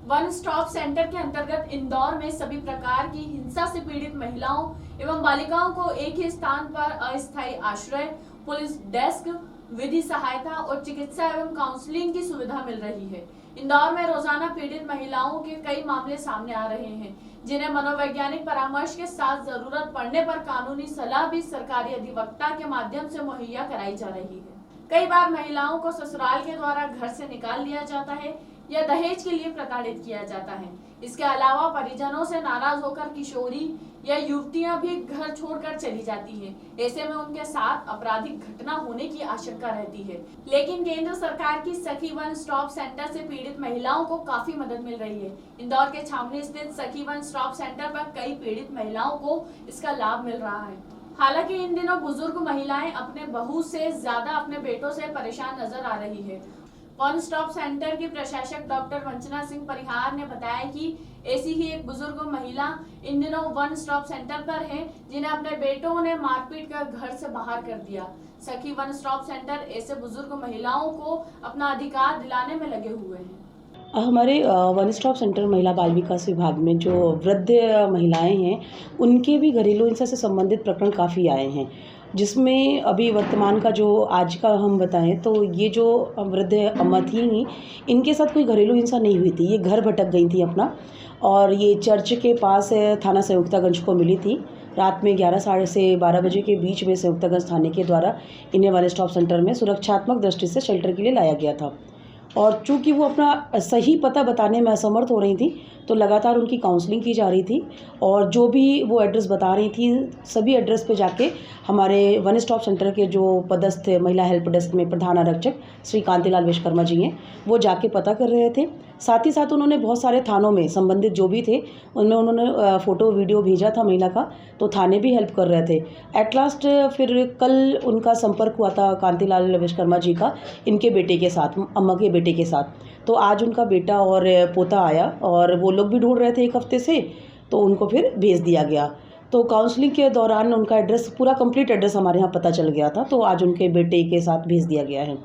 One stop centre के अंतर्गत इंदौर में सभी प्रकार की हिंसा से पीड़ित महिलाओं एवं बालिकाओं को एक ही स्थान पर अस्थायी आश्रय, पुलिस डेस्क, विधि सहायता और चिकित्सा एवं काउंसलिंग की सुविधा मिल रही है। इंदौर में रोजाना पीड़ित महिलाओं के कई मामले सामने आ रहे हैं, जिन्हें मनोवैज्ञानिक परामर्श के साथ जरूरत पड़ने पर कानूनी सलाह भी सरकारी अधिवक्ता के माध्यम से मुहैया कराई जा रही है। कई बार महिलाओं को ससुराल के द्वारा घर से निकाल लिया जाता है या दहेज के लिए प्रताड़ित किया जाता है। इसके अलावा परिजनों से नाराज होकर किशोरी या युवतियां भी घर छोड़कर चली जाती हैं। ऐसे में उनके साथ आपराधिक घटना होने की आशंका रहती है। लेकिन केंद्र सरकार की सखी वन स्टॉप सेंटर से पीड़ित महिलाओं को काफी मदद मिल रही है। इंदौर के छावनी स्थित सखी वन स्टॉप सेंटर पर कई पीड़ित महिलाओं को इसका लाभ मिल रहा है। हालांकि इन दिनों बुजुर्ग महिलाएं अपने बहू से ज्यादा अपने बेटों से परेशान नजर आ रही है। वन स्टॉप सेंटर की प्रशासक डॉक्टर वंचना सिंह परिहार ने बताया कि ऐसी ही एक बुजुर्ग महिला इन दिनों वन स्टॉप सेंटर पर है, जिन्हें अपने बेटों ने मारपीट कर घर से बाहर कर दिया। सखी वन स्टॉप सेंटर ऐसे बुजुर्ग महिलाओं को अपना अधिकार दिलाने में लगे हुए हैं। हमारे वन स्टॉप सेंटर महिला बाल विकास विभाग में जो वृद्ध महिलाएं हैं, उनके भी घरेलू हिंसा से संबंधित प्रकरण काफ़ी आए हैं, जिसमें अभी वर्तमान का जो आज का हम बताएं तो ये जो वृद्ध अम्मा थी, इनके साथ कोई घरेलू हिंसा नहीं हुई थी। ये घर भटक गई थी अपना, और ये चर्च के पास थाना संयुक्तागंज को मिली थी। रात में 11 साढ़े से 12 बजे के बीच में संयुक्तागंज थाने के द्वारा इन्हें वन स्टॉप सेंटर में सुरक्षात्मक दृष्टि से शेल्टर के लिए लाया गया था। और चूँकि वो अपना सही पता बताने में असमर्थ हो रही थी, तो लगातार उनकी काउंसलिंग की जा रही थी, और जो भी वो एड्रेस बता रही थी, सभी एड्रेस पे जाके हमारे वन स्टॉप सेंटर के जो पदस्थ महिला हेल्प डेस्क में प्रधान आरक्षक श्री कांतिलाल विश्वकर्मा जी हैं, वो जाके पता कर रहे थे। साथ ही साथ उन्होंने बहुत सारे थानों में संबंधित जो भी थे, उनमें उन्होंने फ़ोटो वीडियो भेजा था महिला का, तो थाने भी हेल्प कर रहे थे। एट लास्ट फिर कल उनका संपर्क हुआ था कांतिलाल विश्वकर्मा जी का इनके बेटे के साथ, अम्मा के बेटे के साथ। तो आज उनका बेटा और पोता आया, और वो लोग भी ढूंढ रहे थे एक हफ्ते से, तो उनको फिर भेज दिया गया। तो काउंसलिंग के दौरान उनका एड्रेस, पूरा कंप्लीट एड्रेस हमारे यहाँ पता चल गया था, तो आज उनके बेटे के साथ भेज दिया गया है।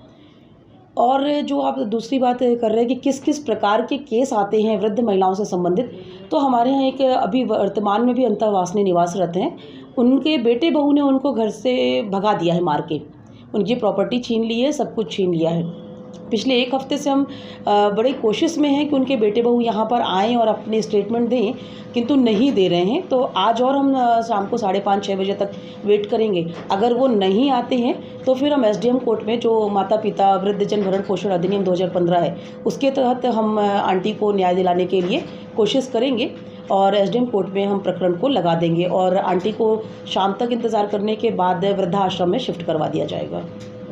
और जो आप दूसरी बात कर रहे हैं कि किस किस प्रकार के केस आते हैं वृद्ध महिलाओं से संबंधित, तो हमारे यहाँ एक अभी वर्तमान में भी अंतर्वासिनी निवासरत हैं, उनके बेटे बहू ने उनको घर से भगा दिया है, मार के उनकी प्रॉपर्टी छीन ली है, सब कुछ छीन लिया है। पिछले एक हफ्ते से हम बड़ी कोशिश में हैं कि उनके बेटे बहू यहाँ पर आएँ और अपने स्टेटमेंट दें, किंतु नहीं दे रहे हैं। तो आज और हम शाम को 5:30-6 बजे तक वेट करेंगे। अगर वो नहीं आते हैं तो फिर हम एसडीएम कोर्ट में, जो माता पिता वृद्धजन भरण पोषण अधिनियम 2015 है, उसके तहत हम आंटी को न्याय दिलाने के लिए कोशिश करेंगे, और एसडीएम कोर्ट में हम प्रकरण को लगा देंगे, और आंटी को शाम तक इंतज़ार करने के बाद वृद्धाश्रम में शिफ्ट करवा दिया जाएगा।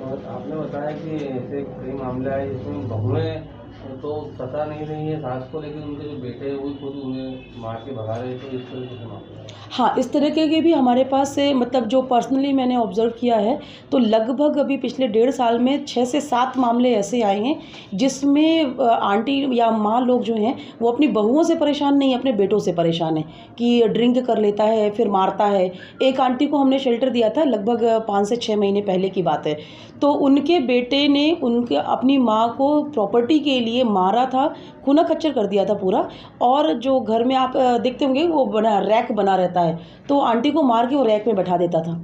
और आपने बताया कि ऐसे कई मामले आए जिसमें बहुएं तो पता नहीं रही है सास को, लेकिन उनके जो बेटे हैं वो खुद उन्हें मार के भगा रहे, तो इस तरीके से मामले आए। हाँ, इस तरह के भी हमारे पास से, मतलब जो पर्सनली मैंने ऑब्जर्व किया है, तो लगभग अभी पिछले 1.5 साल में 6 से 7 मामले ऐसे आए हैं जिसमें आंटी या माँ लोग जो हैं, वो अपनी बहुओं से परेशान नहीं, अपने बेटों से परेशान है कि ड्रिंक कर लेता है फिर मारता है। एक आंटी को हमने शेल्टर दिया था, लगभग 5 से 6 महीने पहले की बात है, तो उनके बेटे ने उनके अपनी माँ को प्रॉपर्टी के लिए मारा था, खूना खच्चर कर दिया था पूरा। और जो घर में आप देखते होंगे वो रैक बना रहता है, तो आंटी को मार के वो रैक में बैठा देता था,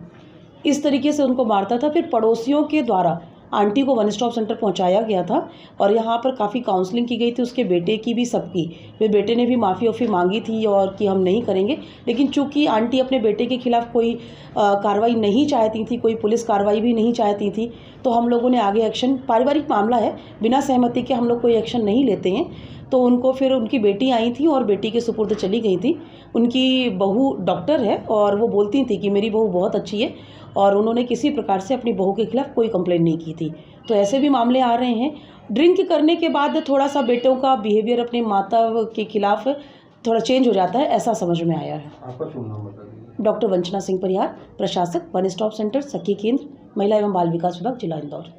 इस तरीके से उनको मारता था। फिर पड़ोसियों के द्वारा आंटी को वन स्टॉप सेंटर पहुंचाया गया था, और यहाँ पर काफ़ी काउंसलिंग की गई थी, उसके बेटे की भी, सबकी। फिर बेटे ने भी माफ़ी मांगी थी और कि हम नहीं करेंगे, लेकिन चूंकि आंटी अपने बेटे के खिलाफ कोई कार्रवाई नहीं चाहती थी, कोई पुलिस कार्रवाई भी नहीं चाहती थी, तो हम लोगों ने आगे एक्शन, पारिवारिक मामला है, बिना सहमति के हम लोग कोई एक्शन नहीं लेते हैं। तो उनको फिर उनकी बेटी आई थी और बेटी के सुपुर्द चली गई थी। उनकी बहू डॉक्टर है, और वो बोलती थी कि मेरी बहू बहुत अच्छी है, और उन्होंने किसी प्रकार से अपनी बहू के खिलाफ कोई कंप्लेंट नहीं की थी। तो ऐसे भी मामले आ रहे हैं। ड्रिंक करने के बाद थोड़ा सा बेटों का बिहेवियर अपनी माता के खिलाफ थोड़ा चेंज हो जाता है, ऐसा समझ में आया है। आपका शुभ नाम बता दीजिए। डॉक्टर वंचना सिंह परिहार, प्रशासक, वन स्टॉप सेंटर, सखी केंद्र, महिला एवं बाल विकास विभाग, जिला इंदौर।